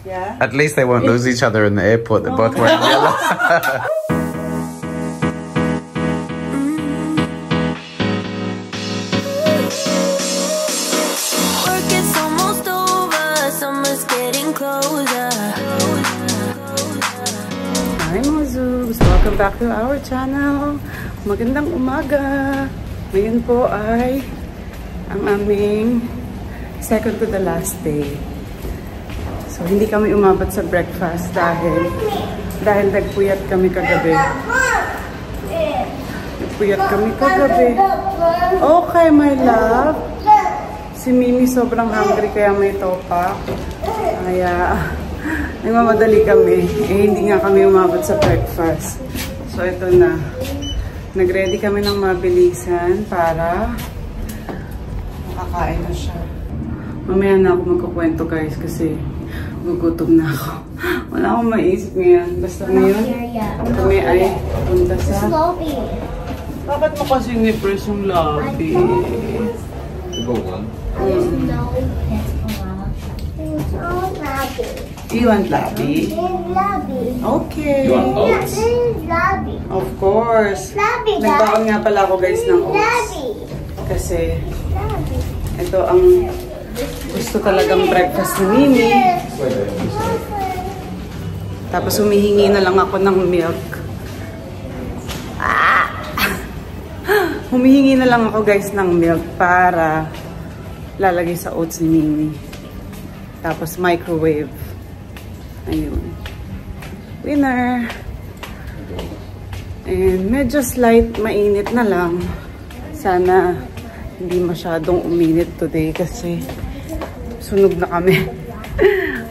Yeah? At least they won't lose each other in the airport. They're both wearing yellow. Work is almost over, summer's getting closer. Hi mga Zoogs! Welcome back to our channel. Magandang umaga. Ngayon po ay ang aming second to the last day. So, hindi kami umabot sa breakfast dahil nagpuyat kami kagabi. Okay, my love. Si Mimi sobrang hungry kaya may topak. Kaya, nagmamadali kami. Hindi nga kami umabot sa breakfast. So, ito na. Nag-ready kami ng mabilisan para makakain na siya. Mamaya na ako magkukwento guys kasi gugutom na ako. Wala akong maisip ngayon. Basta ngayon, kami ay punta sa... Bakit mo kasi ni-press yung lobby? There's no lobby. You want lobby? Lobby. Okay. You want oats? Lobby. Of course. Lobby. Nagbaon nga pala ako guys ng oats. Lobby. Kasi Lobby. ito ang gusto talagang breakfast ni Mimi. Tapos humihingi na lang ako ng milk. Humihingi na lang ako guys ng milk para lalagay sa oats ni Mimi. Tapos microwave. Ayun. Winner! And medyo slight mainit na lang. Sana hindi masyadong uminit today kasi sunog na kami.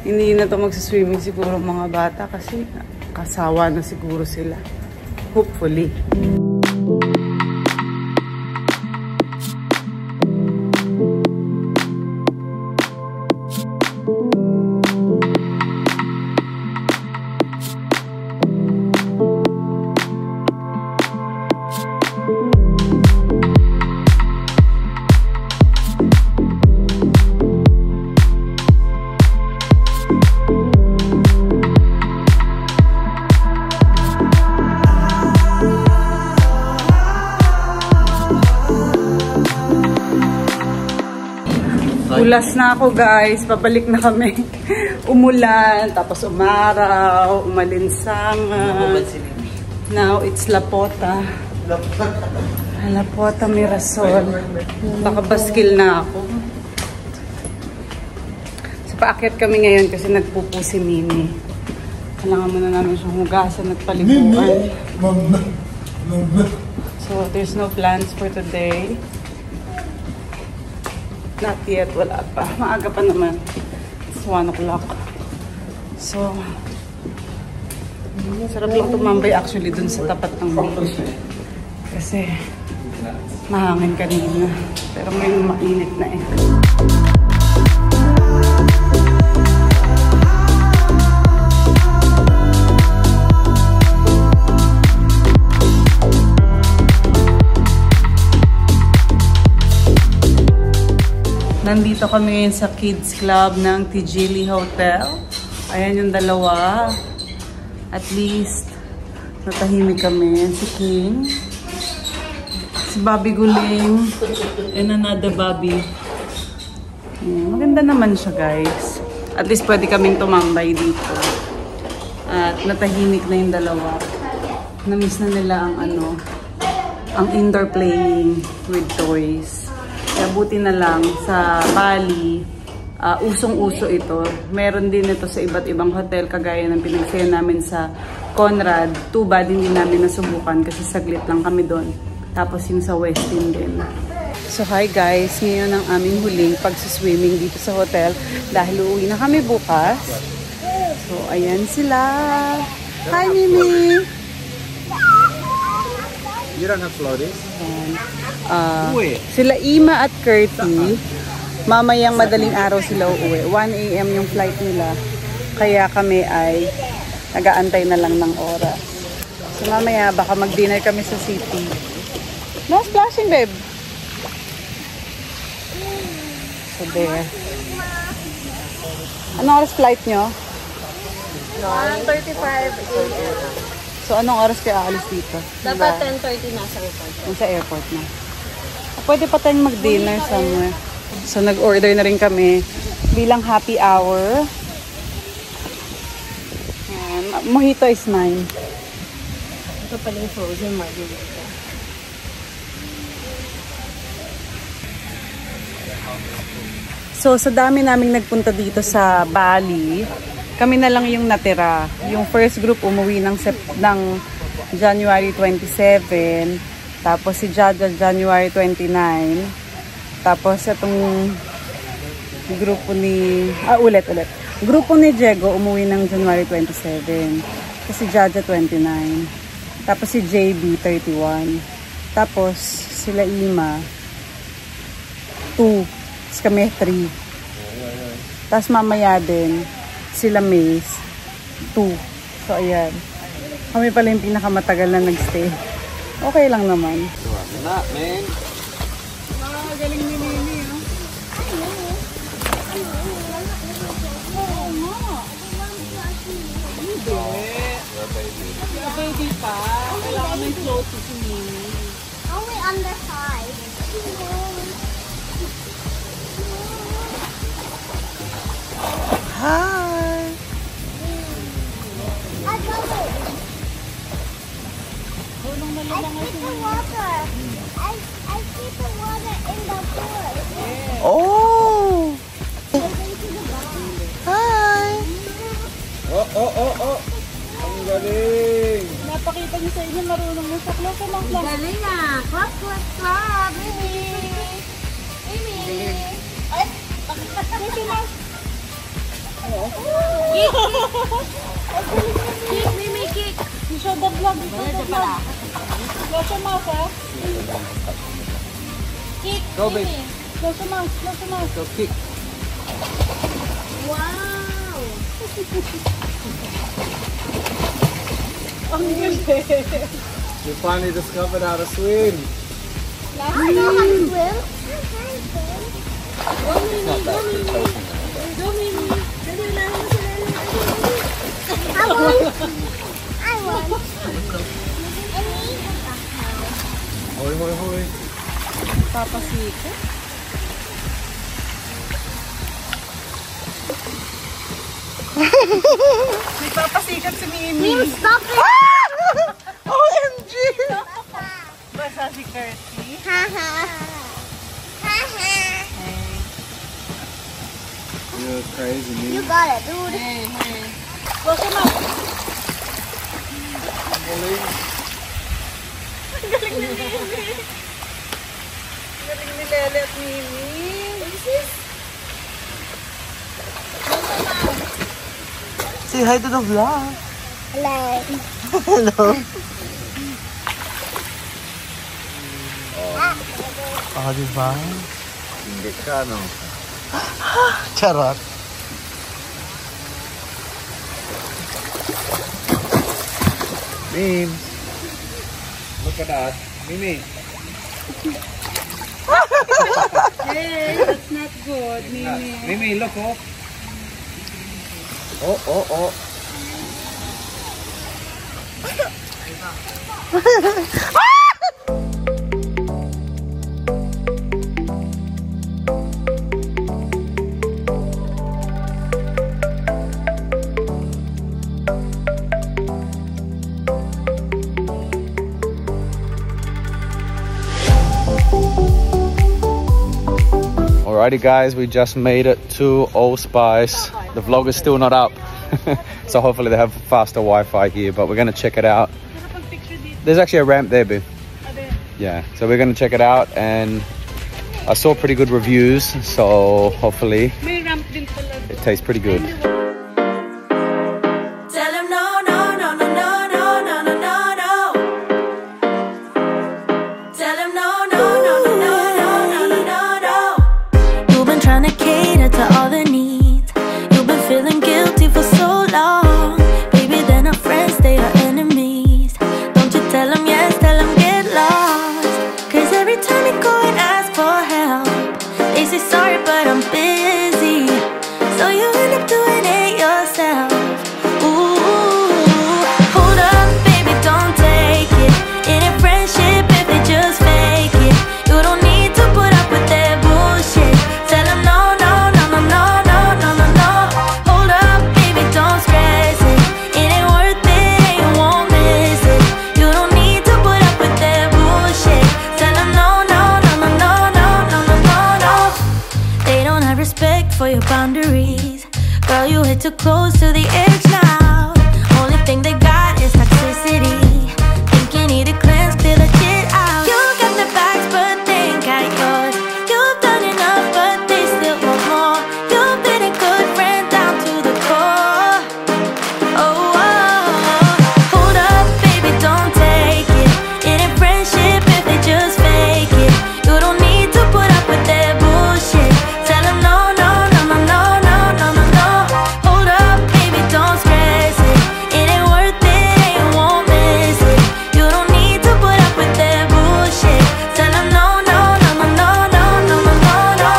Hindi na to magsiswimming siguro mga bata kasi kasawa na siguro sila. Hopefully. Ulas na ako guys, pabalik na kami. Umulan, tapos umaraw, umalinsangan. Now it's Lapota. Lapota Mirasol. Baka baskil na ako. So paakyat kami ngayon kasi nagpupo si Mimi. Kailangan muna namin siyang hugasan at paliguan. So there's no plans for today. Not yet, wala pa. Maaga pa naman. It's 1 o'clock. So, sarap lang tumambay actually dun sa tapat ng beach. Kasi, mahangin kanina. Pero ngayon mainit na eh. Nandito kami ngayon sa Kids Club ng Tijili Hotel. Ayan yung dalawa. At least, natahimik kami. Si King, si Bobby Guling, and another Bobby. Ayan, maganda naman siya guys. At least pwede kaming tumambay dito. At natahimik na yung dalawa. Na-miss na nila ang ang indoor playing with toys. Kaya buti na lang sa Bali, usong-uso ito. Meron din ito sa iba't ibang hotel kagaya ng pinagsaya namin sa Conrad. Too bad hindi namin nasubukan kasi saglit lang kami doon. Tapos yung sa Westin din. So hi guys, ngayon ang aming huling pagsiswimming dito sa hotel dahil uuwi na kami bukas. So ayan sila. Hi Mimi! You don't have floaties? Sila Ima at Curty, mamayang madaling araw sila uuwi. 1 AM yung flight nila. Kaya kami ay nag-aantay na lang ng oras. So mamaya baka mag-dinner kami sa city. No splashing, babe. So there. Anong oras flight nyo? 1:35 a.m. So, anong oras kayo aalis dito? Dapat 10:30 nasa airport. Sa airport na. Pwede pa tayong mag-dinner somewhere. So, nag-order na rin kami bilang happy hour. Mojito is mine. Ito pala yung frozen margarita. So, sa dami naming nagpunta dito sa Bali, kami na lang yung natira. Yung first group umuwi ng January 27. Tapos si Jaja January 29. Tapos itong grupo ni... ulit. Grupo ni Diego umuwi ng January 27. Tapos si Jaja 29. Tapos si JB 31. Tapos sila Ima 2. Tapos kami 3. Tapos mamaya din, sila Mace 2. So, ayan. Kami pala yung pinakamatagal na nagstay. Okay lang naman. Not, man. Galing ni Nini, no? Baby pa. Kailangan may clothes si Nini. Only on the side. Hi! I got it. I keep the water. I keep the water in the pool. Oh! Hi! Oh. Ang galing. Napakita niyo sa inyo, marunong mo sa close lang. Galing ah! Clap, clap, clap. Mimi. Ay, Mimi na. Kick, Mimi, kick! You show the vlog. Close your mouth, ha? Kick, Go, babe. Mimi! Close your mouth. Go kick. Wow! Ang galing. You finally discovered how to swim. I know how to swim. Go, Mimi! Go, Mimi! Go, Mimi! Dali na! I want. Hoy. Papasika. May papasikat si Mimi. Stop it. OMG! Basa si Kirsty. Haha. Haha. You're crazy, man. You got it, dude. Close your mouth. Galing. Galing ni Mimi. Galing ni Lele at Mimi. Say hi to the vlog. Hello. Hello. Diba? Hindi ka, no? Charot. Mim. Look at that. Mimi. Hey, that's not good, Mimi. Mimi, look, oh. Oh. Alrighty guys, we just made it to Old Spice. The vlog is still not up. So hopefully they have faster Wi-Fi here, but we're gonna check it out. There's actually a ramp there, babe. Yeah, so we're gonna check it out, and I saw pretty good reviews, so hopefully it tastes pretty good. Tell him no, no, no, no, no, no, no, no, no, no. Tell him no, no, no, no, no, no, no, no, no, no. You've been trying to cater to all the needs. You've been feeling guilty for so long. Baby, they're not friends, they are enemies. Don't you tell them yes, tell them get lost. Cause every time you go and ask for help, they say sorry, but I'm busy. So you end up doing it yourself. Ooh. close to the edge now. Only thing they got is toxicity. Think you need a cleanse, clear the shit out. You got the facts, but they ain't got yours. You've done enough, but they still want more. You've been a good friend down to the core. Oh, hold up, baby, don't take it. It ain't friendship if they just fake it. You don't need to put up with their bullshit. Tell them no, no, no, no, no, no, no, no, no. Hold up, baby, don't stress it. It ain't worth it, and you won't miss it. You don't need to put up with their bullshit. Tell them no, no, no, no, no, no, no, no, no, no.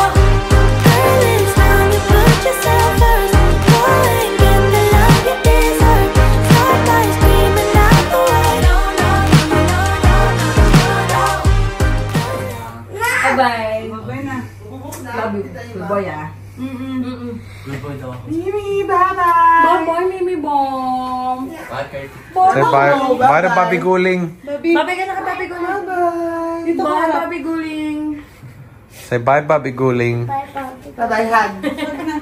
Girl, it's time you put yourself first. Go and get the love you deserve. Stop by screaming out the word. No, no, no, no, no, no, no, no. Bye-bye. Bye na. Love you. Good boy, ah. Mimi, bye-bye. Bye-bye, Mimi Bomb. Say bye. Bye to Papi Guling. Bye-bye ka na ka, Papi Guling. Bye-bye. Dito ka Bye, harap. Papi Guling. Say bye, Papi Guling. Bye-bye, hug. Hug na.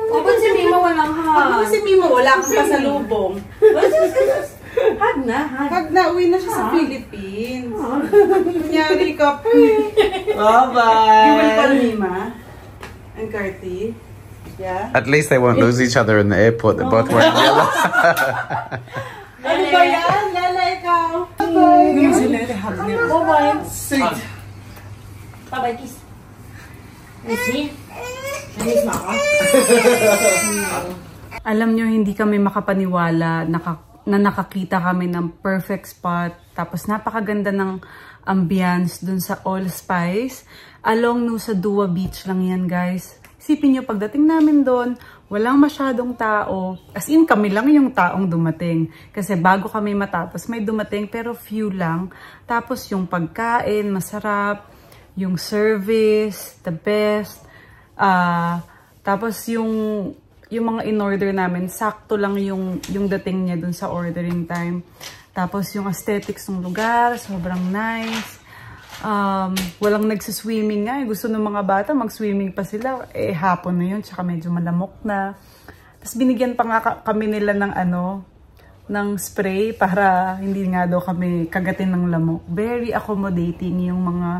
Kapag si Mima walang Ako hug. si Mimo, wala akong pasalubong. Hug na, hug. Hug na, uwi na siya sa Philippines. Kunyari ka. Bye-bye. You will call Mima and Carty. Yeah? At least they won't lose each other in the airport. They're both wearing yellow. Ano ba yan? Lala, ikaw. Bye-bye. Hindi si Lele, hug niya. Bye-bye. Sweet. Bye-bye, kiss. Nancy? Namiss mo ako? Alam nyo, hindi kami makapaniwala na nakakita kami ng perfect spot. Tapos napakaganda ng ambience dun sa Allspice. Along Nusa Dua Beach lang yan, guys. Isipin nyo, pagdating namin doon, walang masyadong tao. As in, kami lang yung taong dumating. Kasi bago kami matapos, may dumating pero few lang. Tapos yung pagkain, masarap. Yung service, the best. Tapos yung mga in-order namin, sakto lang yung dating niya dun sa ordering time. Tapos yung aesthetics ng lugar, sobrang nice. Walang nagsiswimming nga. Gusto ng mga bata, mag-swimming pa sila. Hapon na yun, tsaka medyo malamok na. Tapos binigyan pa nga kami nila ng spray para hindi nga daw kami kagatin ng lamok. Very accommodating yung mga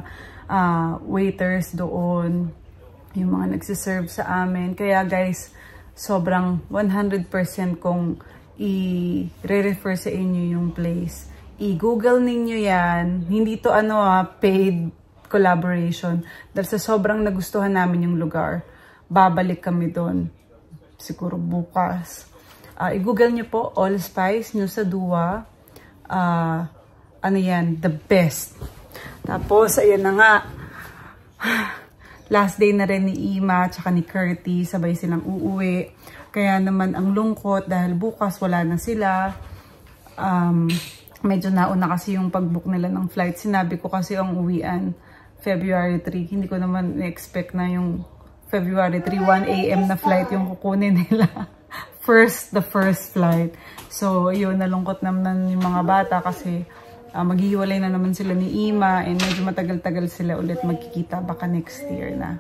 waiters doon. Yung mga nagsiserve sa amin. Kaya guys, sobrang 100% kong i-refer sa inyo yung place. I-google ninyo yan. Hindi to paid collaboration. Dahil sa sobrang nagustuhan namin yung lugar, babalik kami doon. Siguro bukas. I-google nyo po, Allspice, Nusa Dua. Ano yan? The best. Tapos, ayan na nga. Last day na rin ni Ima at ni Carty. Sabay silang uuwi. Kaya naman ang lungkot dahil bukas wala na sila. Medyo nauna kasi yung pag-book nila ng flight. Sinabi ko kasi ang uwian February 3. Hindi ko naman na-expect na yung February 3, 1 AM na flight yung kukunin nila. The first flight. So, yun, nalungkot naman yung mga bata kasi maghihiwalay na naman sila ni Ima and medyo matagal-tagal sila ulit magkikita, baka next year na.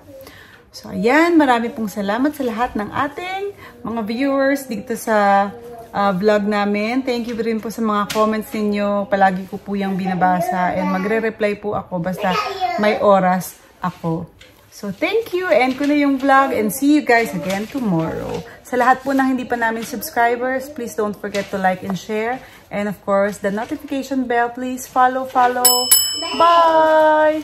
So, ayan, marami pong salamat sa lahat ng ating mga viewers dito sa vlog namin. Thank you rin po sa mga comments ninyo. Palagi ko po yung binabasa and magre-reply po ako basta may oras ako. So, thank you and ko na yung vlog and see you guys again tomorrow. Sa lahat po ng hindi pa namin subscribers, please don't forget to like and share. And of course, the notification bell, please follow. Bye!